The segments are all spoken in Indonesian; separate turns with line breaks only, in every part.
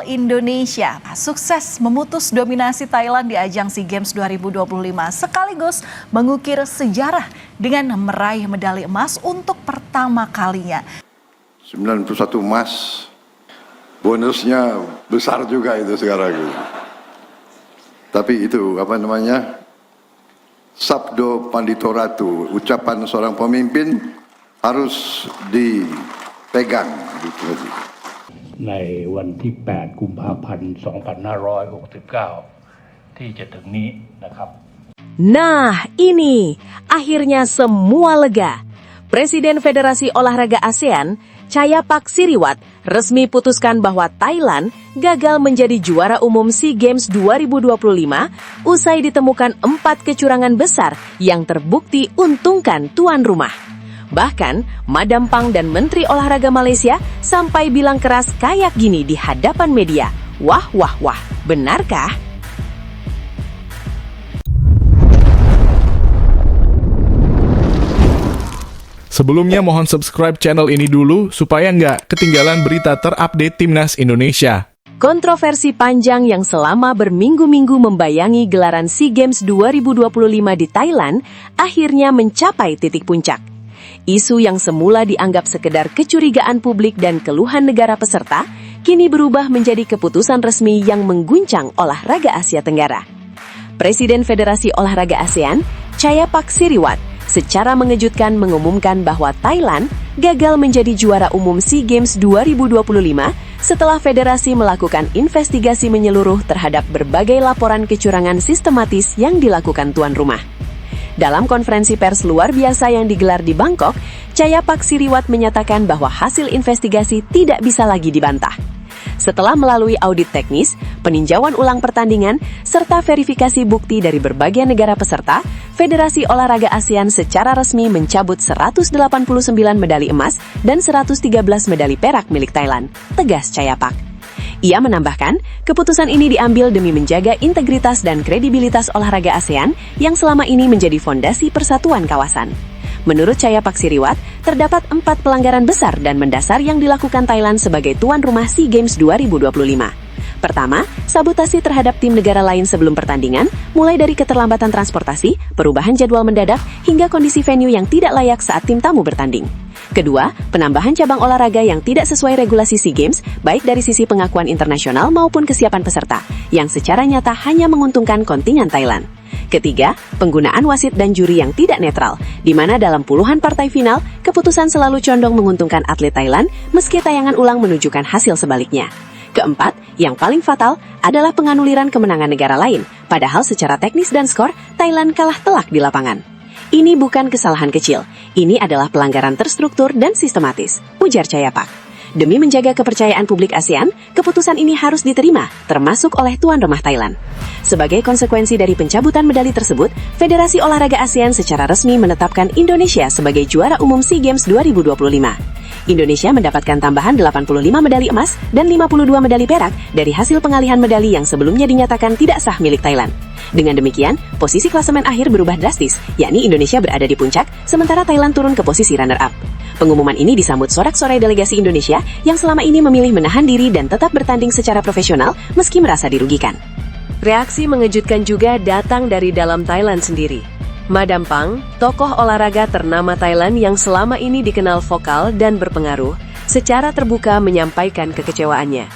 Indonesia sukses memutus dominasi Thailand di ajang SEA Games 2025 sekaligus mengukir sejarah dengan meraih medali emas untuk pertama kalinya.
91 emas, bonusnya besar juga itu sekarang. Tapi itu apa namanya? Sabdo Pandito Ratu, ucapan seorang pemimpin harus dipegang.
ในวันที่ 8 กุมภาพันธ์ 2569 ที่จะถึงนี้นะครับ
Nah, ini akhirnya semua lega. Presiden Federasi Olahraga ASEAN, Chayapak Siriwat, resmi putuskan bahwa Thailand gagal menjadi juara umum SEA Games 2025 usai ditemukan 4 kecurangan besar yang terbukti untungkan tuan rumah. Bahkan, Madam Pang dan Menteri Olahraga Malaysia sampai bilang keras kayak gini di hadapan media. Wah, wah, wah, benarkah?
Sebelumnya mohon subscribe channel ini dulu supaya nggak ketinggalan berita terupdate Timnas Indonesia.
Kontroversi panjang yang selama berminggu-minggu membayangi gelaran SEA Games 2025 di Thailand akhirnya mencapai titik puncak. Isu yang semula dianggap sekedar kecurigaan publik dan keluhan negara peserta, kini berubah menjadi keputusan resmi yang mengguncang olahraga Asia Tenggara. Presiden Federasi Olahraga ASEAN, Chayapak Siriwat, secara mengejutkan mengumumkan bahwa Thailand gagal menjadi juara umum SEA Games 2025 setelah federasi melakukan investigasi menyeluruh terhadap berbagai laporan kecurangan sistematis yang dilakukan tuan rumah. Dalam konferensi pers luar biasa yang digelar di Bangkok, Chayapak Siriwat menyatakan bahwa hasil investigasi tidak bisa lagi dibantah. Setelah melalui audit teknis, peninjauan ulang pertandingan, serta verifikasi bukti dari berbagai negara peserta, Federasi Olahraga ASEAN secara resmi mencabut 189 medali emas dan 113 medali perak milik Thailand, tegas Chayapak. Ia menambahkan, keputusan ini diambil demi menjaga integritas dan kredibilitas olahraga ASEAN yang selama ini menjadi fondasi persatuan kawasan. Menurut Chayapak Siriwat, terdapat 4 pelanggaran besar dan mendasar yang dilakukan Thailand sebagai tuan rumah SEA Games 2025. Pertama, sabotase terhadap tim negara lain sebelum pertandingan, mulai dari keterlambatan transportasi, perubahan jadwal mendadak, hingga kondisi venue yang tidak layak saat tim tamu bertanding. Kedua, penambahan cabang olahraga yang tidak sesuai regulasi SEA Games, baik dari sisi pengakuan internasional maupun kesiapan peserta, yang secara nyata hanya menguntungkan kontingen Thailand. Ketiga, penggunaan wasit dan juri yang tidak netral, di mana dalam puluhan partai final, keputusan selalu condong menguntungkan atlet Thailand, meski tayangan ulang menunjukkan hasil sebaliknya. Keempat, yang paling fatal adalah penganuliran kemenangan negara lain, padahal secara teknis dan skor, Thailand kalah telak di lapangan. Ini bukan kesalahan kecil, ini adalah pelanggaran terstruktur dan sistematis, ujar Chayapak. Demi menjaga kepercayaan publik ASEAN, keputusan ini harus diterima, termasuk oleh tuan rumah Thailand. Sebagai konsekuensi dari pencabutan medali tersebut, Federasi Olahraga ASEAN secara resmi menetapkan Indonesia sebagai juara umum SEA Games 2025. Indonesia mendapatkan tambahan 85 medali emas dan 52 medali perak dari hasil pengalihan medali yang sebelumnya dinyatakan tidak sah milik Thailand. Dengan demikian, posisi klasemen akhir berubah drastis, yakni Indonesia berada di puncak, sementara Thailand turun ke posisi runner-up. Pengumuman ini disambut sorak-sorai delegasi Indonesia yang selama ini memilih menahan diri dan tetap bertanding secara profesional meski merasa dirugikan. Reaksi mengejutkan juga datang dari dalam Thailand sendiri. Madam Pang, tokoh olahraga ternama Thailand yang selama ini dikenal vokal dan berpengaruh, secara terbuka menyampaikan kekecewaannya.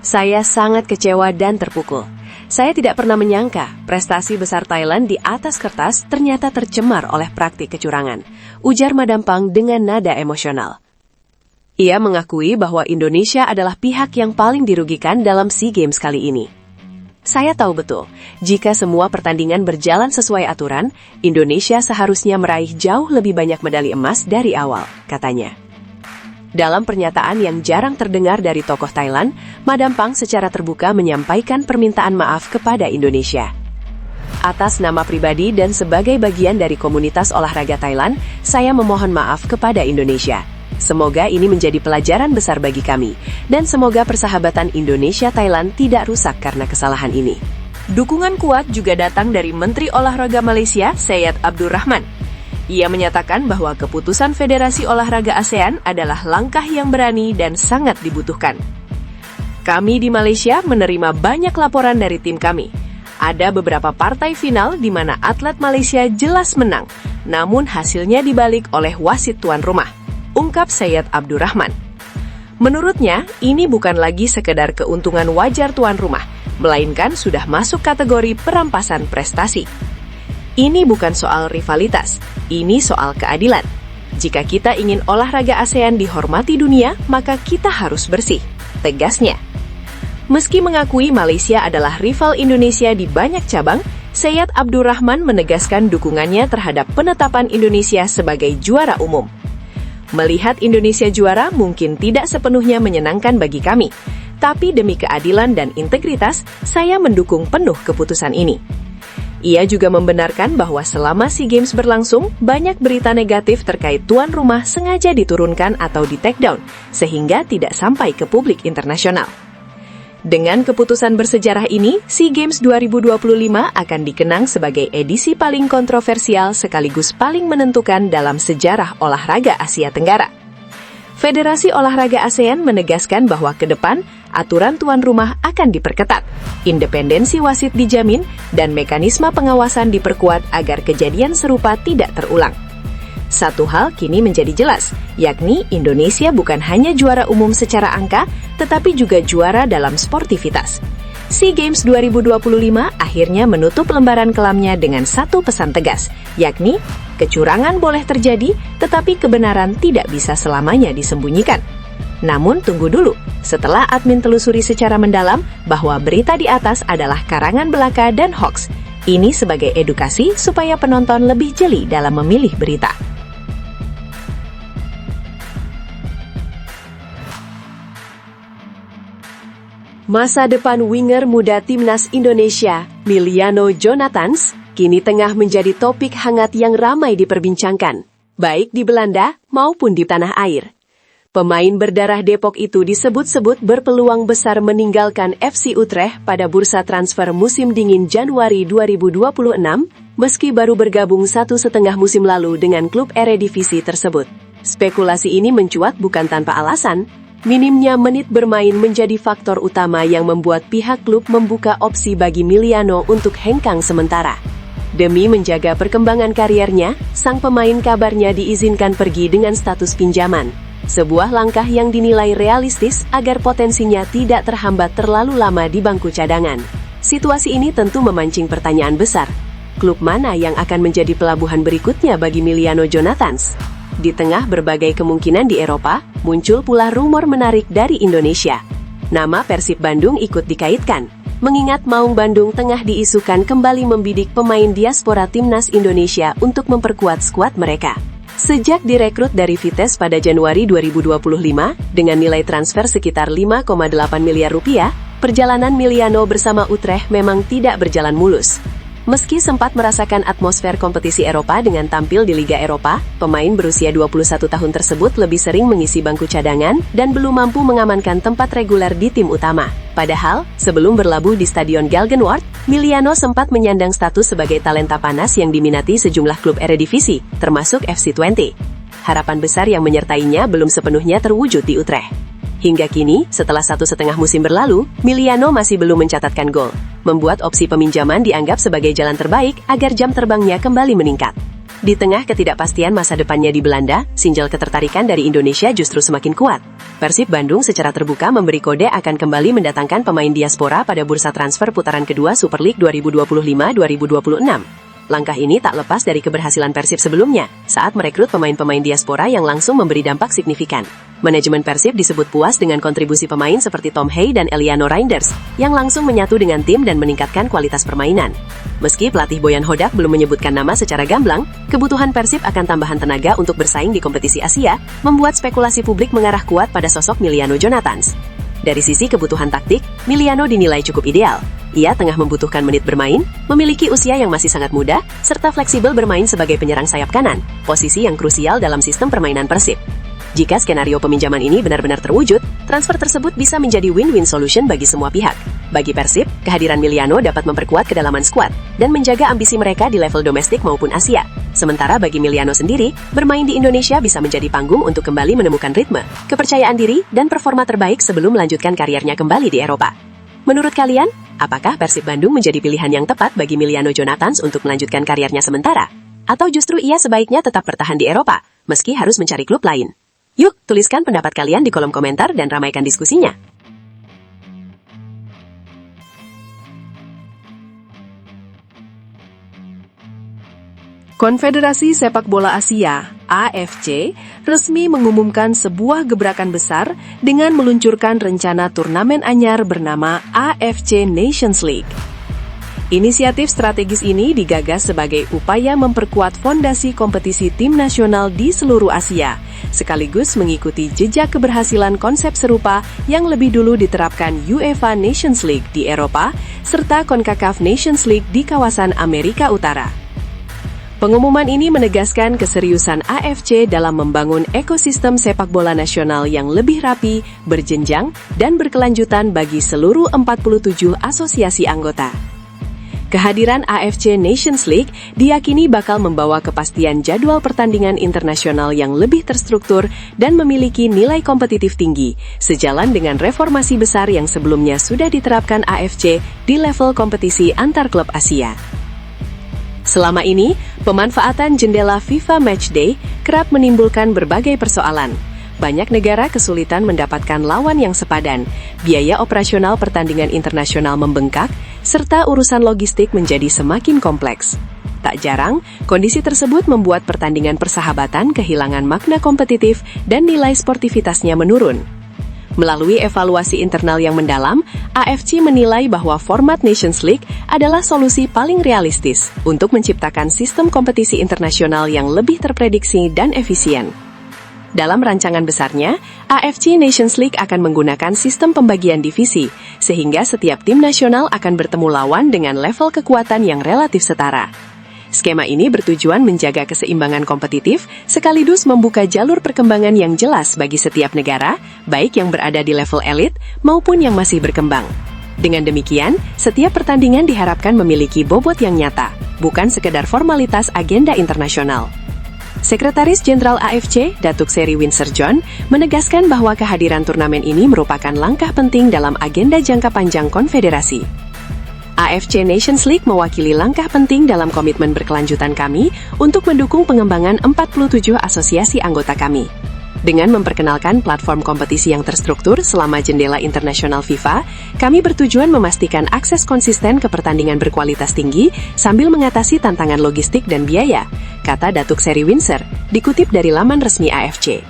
Saya sangat kecewa dan terpukul. Saya tidak pernah menyangka prestasi besar Thailand di atas kertas ternyata tercemar oleh praktik kecurangan, ujar Madam Pang dengan nada emosional. Ia mengakui bahwa Indonesia adalah pihak yang paling dirugikan dalam SEA Games kali ini. Saya tahu betul, jika semua pertandingan berjalan sesuai aturan, Indonesia seharusnya meraih jauh lebih banyak medali emas dari awal, katanya. Dalam pernyataan yang jarang terdengar dari tokoh Thailand, Madam Pang secara terbuka menyampaikan permintaan maaf kepada Indonesia. Atas nama pribadi dan sebagai bagian dari komunitas olahraga Thailand, saya memohon maaf kepada Indonesia. Semoga ini menjadi pelajaran besar bagi kami, dan semoga persahabatan Indonesia-Thailand tidak rusak karena kesalahan ini. Dukungan kuat juga datang dari Menteri Olahraga Malaysia, Syed Abdul Rahman. Ia menyatakan bahwa keputusan Federasi Olahraga ASEAN adalah langkah yang berani dan sangat dibutuhkan. Kami di Malaysia menerima banyak laporan dari tim kami. Ada beberapa partai final di mana atlet Malaysia jelas menang, namun hasilnya dibalik oleh wasit tuan rumah, ungkap Syed Abdurrahman. Menurutnya, ini bukan lagi sekedar keuntungan wajar tuan rumah, melainkan sudah masuk kategori perampasan prestasi. Ini bukan soal rivalitas, ini soal keadilan. Jika kita ingin olahraga ASEAN dihormati dunia, maka kita harus bersih, tegasnya. Meski mengakui Malaysia adalah rival Indonesia di banyak cabang, Syed Abdurrahman menegaskan dukungannya terhadap penetapan Indonesia sebagai juara umum. Melihat Indonesia juara mungkin tidak sepenuhnya menyenangkan bagi kami, tapi demi keadilan dan integritas, saya mendukung penuh keputusan ini. Ia juga membenarkan bahwa selama SEA Games berlangsung, banyak berita negatif terkait tuan rumah sengaja diturunkan atau di-take down, sehingga tidak sampai ke publik internasional. Dengan keputusan bersejarah ini, SEA Games 2025 akan dikenang sebagai edisi paling kontroversial sekaligus paling menentukan dalam sejarah olahraga Asia Tenggara. Federasi Olahraga ASEAN menegaskan bahwa ke depan, aturan tuan rumah akan diperketat, independensi wasit dijamin, dan mekanisme pengawasan diperkuat agar kejadian serupa tidak terulang. Satu hal kini menjadi jelas, yakni Indonesia bukan hanya juara umum secara angka, tetapi juga juara dalam sportivitas. SEA Games 2025 akhirnya menutup lembaran kelamnya dengan satu pesan tegas, yakni kecurangan boleh terjadi, tetapi kebenaran tidak bisa selamanya disembunyikan. Namun tunggu dulu, setelah admin telusuri secara mendalam bahwa berita di atas adalah karangan belaka dan hoax. Ini sebagai edukasi supaya penonton lebih jeli dalam memilih berita. Masa depan winger muda timnas Indonesia, Miliano Jonathans, kini tengah menjadi topik hangat yang ramai diperbincangkan, baik di Belanda maupun di tanah air. Pemain berdarah Depok itu disebut-sebut berpeluang besar meninggalkan FC Utrecht pada bursa transfer musim dingin Januari 2026, meski baru bergabung 1,5 musim lalu dengan klub Eredivisie tersebut. Spekulasi ini mencuat bukan tanpa alasan. Minimnya menit bermain menjadi faktor utama yang membuat pihak klub membuka opsi bagi Miliano untuk hengkang sementara. Demi menjaga perkembangan kariernya, sang pemain kabarnya diizinkan pergi dengan status pinjaman. Sebuah langkah yang dinilai realistis agar potensinya tidak terhambat terlalu lama di bangku cadangan. Situasi ini tentu memancing pertanyaan besar. Klub mana yang akan menjadi pelabuhan berikutnya bagi Miliano Jonathans? Di tengah berbagai kemungkinan di Eropa, muncul pula rumor menarik dari Indonesia. Nama Persib Bandung ikut dikaitkan, mengingat Maung Bandung tengah diisukan kembali membidik pemain diaspora timnas Indonesia untuk memperkuat skuad mereka. Sejak direkrut dari Vitesse pada Januari 2025, dengan nilai transfer sekitar 5,8 miliar rupiah, perjalanan Miliano bersama Utrecht memang tidak berjalan mulus. Meski sempat merasakan atmosfer kompetisi Eropa dengan tampil di Liga Eropa, pemain berusia 21 tahun tersebut lebih sering mengisi bangku cadangan dan belum mampu mengamankan tempat reguler di tim utama. Padahal, sebelum berlabuh di Stadion Galgenwaard, Miliano sempat menyandang status sebagai talenta panas yang diminati sejumlah klub Eredivisie, termasuk FC Twente. Harapan besar yang menyertainya belum sepenuhnya terwujud di Utrecht. Hingga kini, setelah 1,5 musim berlalu, Miliano masih belum mencatatkan gol, membuat opsi peminjaman dianggap sebagai jalan terbaik agar jam terbangnya kembali meningkat. Di tengah ketidakpastian masa depannya di Belanda, sinyal ketertarikan dari Indonesia justru semakin kuat. Persib Bandung secara terbuka memberi kode akan kembali mendatangkan pemain diaspora pada bursa transfer putaran kedua Super League 2025-2026. Langkah ini tak lepas dari keberhasilan Persib sebelumnya, saat merekrut pemain-pemain diaspora yang langsung memberi dampak signifikan. Manajemen Persib disebut puas dengan kontribusi pemain seperti Tom Hey dan Eliano Reinders, yang langsung menyatu dengan tim dan meningkatkan kualitas permainan. Meski pelatih Boyan Hodak belum menyebutkan nama secara gamblang, kebutuhan Persib akan tambahan tenaga untuk bersaing di kompetisi Asia, membuat spekulasi publik mengarah kuat pada sosok Miliano Jonathans. Dari sisi kebutuhan taktik, Miliano dinilai cukup ideal. Ia tengah membutuhkan menit bermain, memiliki usia yang masih sangat muda, serta fleksibel bermain sebagai penyerang sayap kanan, posisi yang krusial dalam sistem permainan Persib. Jika skenario peminjaman ini benar-benar terwujud, transfer tersebut bisa menjadi win-win solution bagi semua pihak. Bagi Persib, kehadiran Miliano dapat memperkuat kedalaman skuad dan menjaga ambisi mereka di level domestik maupun Asia. Sementara bagi Miliano sendiri, bermain di Indonesia bisa menjadi panggung untuk kembali menemukan ritme, kepercayaan diri, dan performa terbaik sebelum melanjutkan karirnya kembali di Eropa. Menurut kalian, apakah Persib Bandung menjadi pilihan yang tepat bagi Miliano Jonathans untuk melanjutkan karirnya sementara? Atau justru ia sebaiknya tetap bertahan di Eropa, meski harus mencari klub lain? Yuk, tuliskan pendapat kalian di kolom komentar dan ramaikan diskusinya. Konfederasi Sepak Bola Asia (AFC) resmi mengumumkan sebuah gebrakan besar dengan meluncurkan rencana turnamen anyar bernama AFC Nations League. Inisiatif strategis ini digagas sebagai upaya memperkuat fondasi kompetisi tim nasional di seluruh Asia, sekaligus mengikuti jejak keberhasilan konsep serupa yang lebih dulu diterapkan UEFA Nations League di Eropa, serta CONCACAF Nations League di kawasan Amerika Utara. Pengumuman ini menegaskan keseriusan AFC dalam membangun ekosistem sepak bola nasional yang lebih rapi, berjenjang, dan berkelanjutan bagi seluruh 47 asosiasi anggota. Kehadiran AFC Nations League diyakini bakal membawa kepastian jadwal pertandingan internasional yang lebih terstruktur dan memiliki nilai kompetitif tinggi, sejalan dengan reformasi besar yang sebelumnya sudah diterapkan AFC di level kompetisi antar klub Asia. Selama ini, pemanfaatan jendela FIFA Matchday kerap menimbulkan berbagai persoalan. Banyak negara kesulitan mendapatkan lawan yang sepadan, biaya operasional pertandingan internasional membengkak, serta urusan logistik menjadi semakin kompleks. Tak jarang, kondisi tersebut membuat pertandingan persahabatan kehilangan makna kompetitif dan nilai sportivitasnya menurun. Melalui evaluasi internal yang mendalam, AFC menilai bahwa format Nations League adalah solusi paling realistis untuk menciptakan sistem kompetisi internasional yang lebih terprediksi dan efisien. Dalam rancangan besarnya, AFC Nations League akan menggunakan sistem pembagian divisi, sehingga setiap tim nasional akan bertemu lawan dengan level kekuatan yang relatif setara. Skema ini bertujuan menjaga keseimbangan kompetitif, sekaligus membuka jalur perkembangan yang jelas bagi setiap negara, baik yang berada di level elit maupun yang masih berkembang. Dengan demikian, setiap pertandingan diharapkan memiliki bobot yang nyata, bukan sekedar formalitas agenda internasional. Sekretaris Jenderal AFC, Datuk Seri Windsor John, menegaskan bahwa kehadiran turnamen ini merupakan langkah penting dalam agenda jangka panjang konfederasi. AFC Nations League mewakili langkah penting dalam komitmen berkelanjutan kami untuk mendukung pengembangan 47 asosiasi anggota kami. Dengan memperkenalkan platform kompetisi yang terstruktur selama jendela internasional FIFA, kami bertujuan memastikan akses konsisten ke pertandingan berkualitas tinggi sambil mengatasi tantangan logistik dan biaya, kata Datuk Seri Windsor, dikutip dari laman resmi AFC.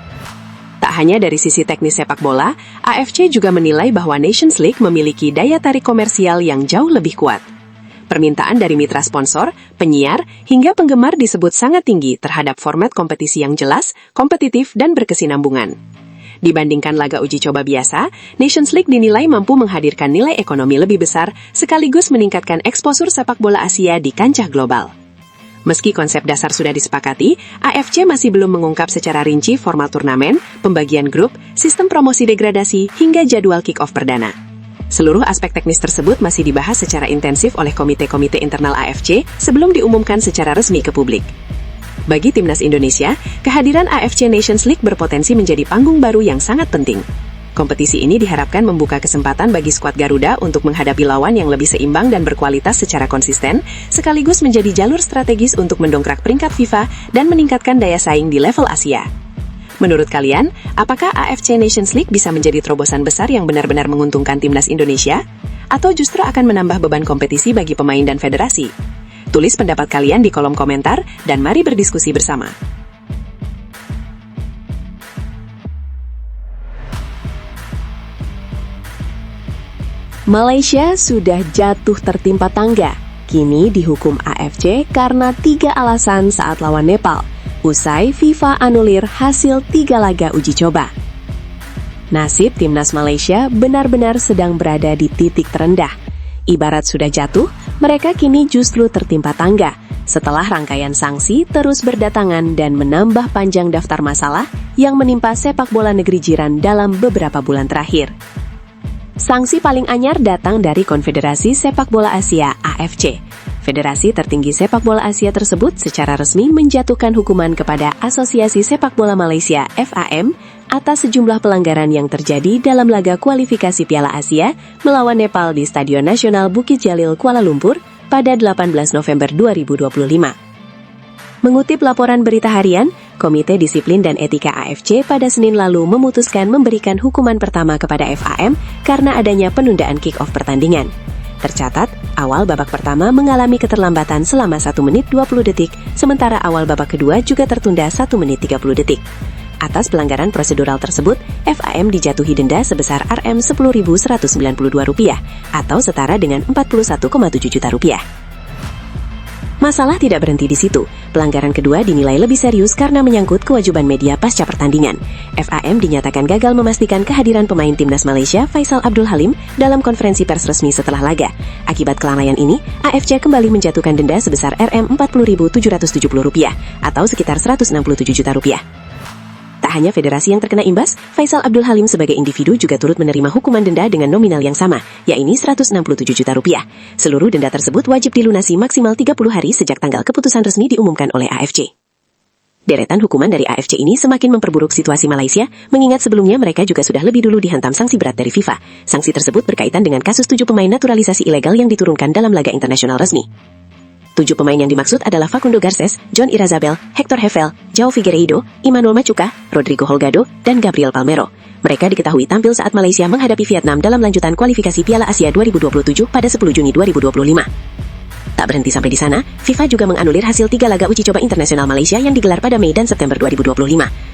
Tak hanya dari sisi teknis sepak bola, AFC juga menilai bahwa Nations League memiliki daya tarik komersial yang jauh lebih kuat. Permintaan dari mitra sponsor, penyiar, hingga penggemar disebut sangat tinggi terhadap format kompetisi yang jelas, kompetitif, dan berkesinambungan. Dibandingkan laga uji coba biasa, Nations League dinilai mampu menghadirkan nilai ekonomi lebih besar sekaligus meningkatkan eksposur sepak bola Asia di kancah global. Meski konsep dasar sudah disepakati, AFC masih belum mengungkap secara rinci format turnamen, pembagian grup, sistem promosi degradasi, hingga jadwal kick-off perdana. Seluruh aspek teknis tersebut masih dibahas secara intensif oleh komite-komite internal AFC sebelum diumumkan secara resmi ke publik. Bagi timnas Indonesia, kehadiran AFC Nations League berpotensi menjadi panggung baru yang sangat penting. Kompetisi ini diharapkan membuka kesempatan bagi skuad Garuda untuk menghadapi lawan yang lebih seimbang dan berkualitas secara konsisten, sekaligus menjadi jalur strategis untuk mendongkrak peringkat FIFA dan meningkatkan daya saing di level Asia. Menurut kalian, apakah AFC Nations League bisa menjadi terobosan besar yang benar-benar menguntungkan timnas Indonesia? Atau justru akan menambah beban kompetisi bagi pemain dan federasi? Tulis pendapat kalian di kolom komentar, dan mari berdiskusi bersama. Malaysia sudah jatuh tertimpa tangga. Kini dihukum AFC karena 3 alasan saat lawan Nepal. Usai FIFA anulir hasil 3 laga uji coba. Nasib timnas Malaysia benar-benar sedang berada di titik terendah. Ibarat sudah jatuh, mereka kini justru tertimpa tangga. Setelah rangkaian sanksi terus berdatangan dan menambah panjang daftar masalah yang menimpa sepak bola negeri jiran dalam beberapa bulan terakhir. Sanksi paling anyar datang dari Konfederasi Sepak Bola Asia (AFC). Federasi tertinggi sepak bola Asia tersebut secara resmi menjatuhkan hukuman kepada Asosiasi Sepak Bola Malaysia (FAM) atas sejumlah pelanggaran yang terjadi dalam laga kualifikasi Piala Asia melawan Nepal di Stadion Nasional Bukit Jalil, Kuala Lumpur pada 18 November 2025. Mengutip laporan berita harian, Komite Disiplin dan Etika AFC pada Senin lalu memutuskan memberikan hukuman pertama kepada FAM karena adanya penundaan kick-off pertandingan. Tercatat, awal babak pertama mengalami keterlambatan selama 1 menit 20 detik, sementara awal babak kedua juga tertunda 1 menit 30 detik. Atas pelanggaran prosedural tersebut, FAM dijatuhi denda sebesar Rp1.192 atau setara dengan Rp41,7 juta. Masalah tidak berhenti di situ. Pelanggaran kedua dinilai lebih serius karena menyangkut kewajiban media pasca pertandingan. FAM dinyatakan gagal memastikan kehadiran pemain timnas Malaysia Faisal Abdul Halim dalam konferensi pers resmi setelah laga. Akibat kelalaian ini, AFC kembali menjatuhkan denda sebesar Rp40.770 atau sekitar Rp167 juta. Tak hanya federasi yang terkena imbas, Faisal Abdul Halim sebagai individu juga turut menerima hukuman denda dengan nominal yang sama, yakni Rp167 juta. Seluruh denda tersebut wajib dilunasi maksimal 30 hari sejak tanggal keputusan resmi diumumkan oleh AFC. Deretan hukuman dari AFC ini semakin memperburuk situasi Malaysia, mengingat sebelumnya mereka juga sudah lebih dulu dihantam sanksi berat dari FIFA. Sanksi tersebut berkaitan dengan kasus 7 pemain naturalisasi ilegal yang diturunkan dalam laga internasional resmi. 7 pemain yang dimaksud adalah Facundo Garces, John Irazabel, Hector Hefel, João Figueiredo, Emmanuel Machuca, Rodrigo Holgado, dan Gabriel Palmero. Mereka diketahui tampil saat Malaysia menghadapi Vietnam dalam lanjutan kualifikasi Piala Asia 2027 pada 10 Juni 2025. Tak berhenti sampai di sana, FIFA juga menganulir hasil 3 laga uji coba internasional Malaysia yang digelar pada Mei dan September 2025.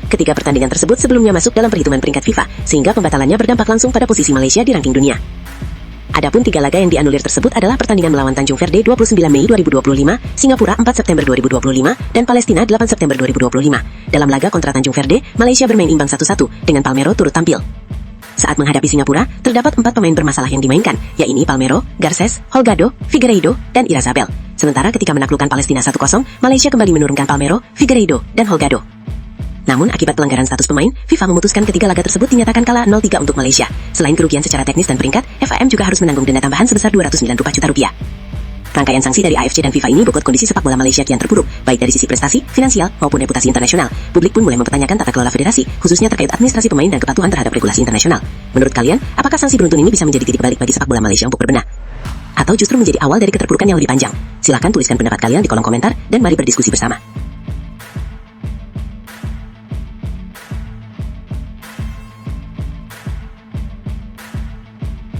Ketiga pertandingan tersebut sebelumnya masuk dalam perhitungan peringkat FIFA, sehingga pembatalannya berdampak langsung pada posisi Malaysia di ranking dunia. Adapun 3 laga yang dianulir tersebut adalah pertandingan melawan Tanjung Verde 29 Mei 2025, Singapura 4 September 2025, dan Palestina 8 September 2025. Dalam laga kontra Tanjung Verde, Malaysia bermain imbang 1-1 dengan Palmero turut tampil. Saat menghadapi Singapura, terdapat 4 pemain bermasalah yang dimainkan, yakni Palmero, Garces, Holgado, Figueiredo, dan Irazabel. Sementara ketika menaklukkan Palestina 1-0, Malaysia kembali menurunkan Palmero, Figueiredo, dan Holgado. Namun, akibat pelanggaran status pemain, FIFA memutuskan ketiga laga tersebut dinyatakan kalah 0-3 untuk Malaysia. Selain kerugian secara teknis dan peringkat, FAM juga harus menanggung denda tambahan sebesar Rp294 juta. Rangkaian sanksi dari AFC dan FIFA ini membuat kondisi sepak bola Malaysia kian terpuruk, baik dari sisi prestasi, finansial, maupun reputasi internasional. Publik pun mulai mempertanyakan tata kelola federasi, khususnya terkait administrasi pemain dan kepatuhan terhadap regulasi internasional. Menurut kalian, apakah sanksi beruntun ini bisa menjadi titik balik bagi sepak bola Malaysia untuk berbenah? Atau justru menjadi awal dari keterpurukan yang lebih panjang? Silakan tuliskan pendapat kalian di kolom komentar, dan mari berdiskusi bersama.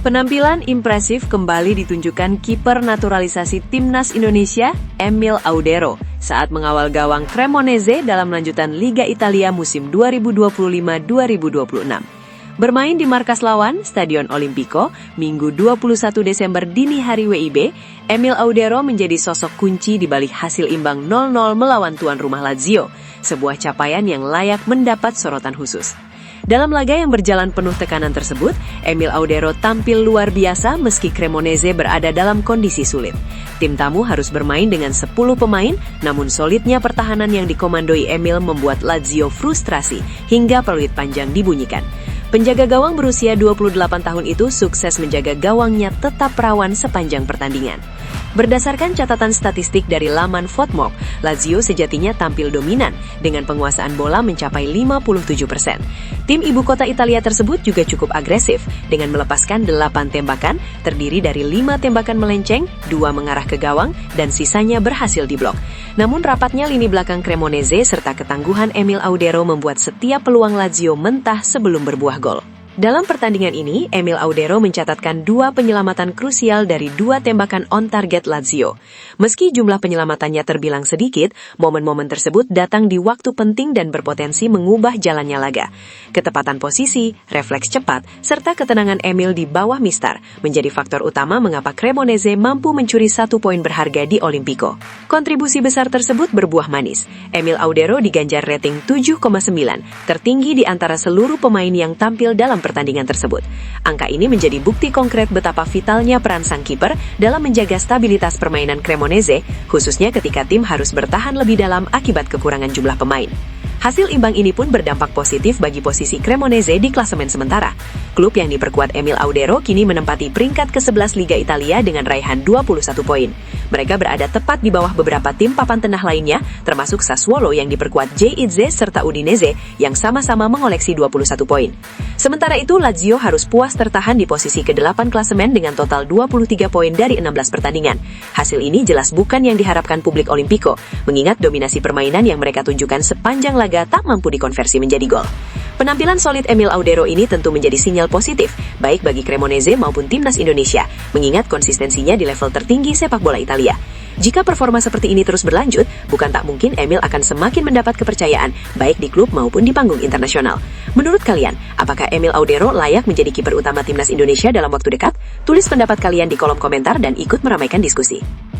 Penampilan impresif kembali ditunjukkan kiper naturalisasi Timnas Indonesia, Emil Audero, saat mengawal gawang Cremonese dalam lanjutan Liga Italia musim 2025-2026. Bermain di markas lawan, Stadion Olimpico, Minggu 21 Desember dini hari WIB, Emil Audero menjadi sosok kunci di balik hasil imbang 0-0 melawan tuan rumah Lazio, sebuah capaian yang layak mendapat sorotan khusus. Dalam laga yang berjalan penuh tekanan tersebut, Emil Audero tampil luar biasa meski Cremonese berada dalam kondisi sulit. Tim tamu harus bermain dengan 10 pemain, namun solidnya pertahanan yang dikomandoi Emil membuat Lazio frustrasi hingga peluit panjang dibunyikan. Penjaga gawang berusia 28 tahun itu sukses menjaga gawangnya tetap rawan sepanjang pertandingan. Berdasarkan catatan statistik dari laman Fotmob, Lazio sejatinya tampil dominan dengan penguasaan bola mencapai 57%. Tim ibu kota Italia tersebut juga cukup agresif dengan melepaskan 8 tembakan, terdiri dari 5 tembakan melenceng, 2 mengarah ke gawang, dan sisanya berhasil diblok. Namun rapatnya lini belakang Cremonese serta ketangguhan Emil Audero membuat setiap peluang Lazio mentah sebelum berbuah gol. Dalam pertandingan ini, Emil Audero mencatatkan 2 penyelamatan krusial dari 2 tembakan on target Lazio. Meski jumlah penyelamatannya terbilang sedikit, momen-momen tersebut datang di waktu penting dan berpotensi mengubah jalannya laga. Ketepatan posisi, refleks cepat, serta ketenangan Emil di bawah mistar menjadi faktor utama mengapa Cremonese mampu mencuri 1 poin berharga di Olimpico. Kontribusi besar tersebut berbuah manis. Emil Audero diganjar rating 7,9, tertinggi di antara seluruh pemain yang tampil dalam pertandingan tersebut. Angka ini menjadi bukti konkret betapa vitalnya peran sang kiper dalam menjaga stabilitas permainan Cremonese, khususnya ketika tim harus bertahan lebih dalam akibat kekurangan jumlah pemain. Hasil imbang ini pun berdampak positif bagi posisi Cremonese di klasemen sementara. Klub yang diperkuat Emil Audero kini menempati peringkat ke-11 Liga Italia dengan raihan 21 poin. Mereka berada tepat di bawah beberapa tim papan tengah lainnya, termasuk Sassuolo yang diperkuat J-Idze serta Udinese yang sama-sama mengoleksi 21 poin. Sementara itu, Lazio harus puas tertahan di posisi ke-8 klasemen dengan total 23 poin dari 16 pertandingan. Hasil ini jelas bukan yang diharapkan publik Olimpico, mengingat dominasi permainan yang mereka tunjukkan sepanjang laga tak mampu dikonversi menjadi gol. Penampilan solid Emil Audero ini tentu menjadi sinyal positif, baik bagi Cremonese maupun timnas Indonesia, mengingat konsistensinya di level tertinggi sepak bola Italia. Jika performa seperti ini terus berlanjut, bukan tak mungkin Emil akan semakin mendapat kepercayaan, baik di klub maupun di panggung internasional. Menurut kalian, apakah Emil Audero layak menjadi kiper utama timnas Indonesia dalam waktu dekat? Tulis pendapat kalian di kolom komentar dan ikut meramaikan diskusi.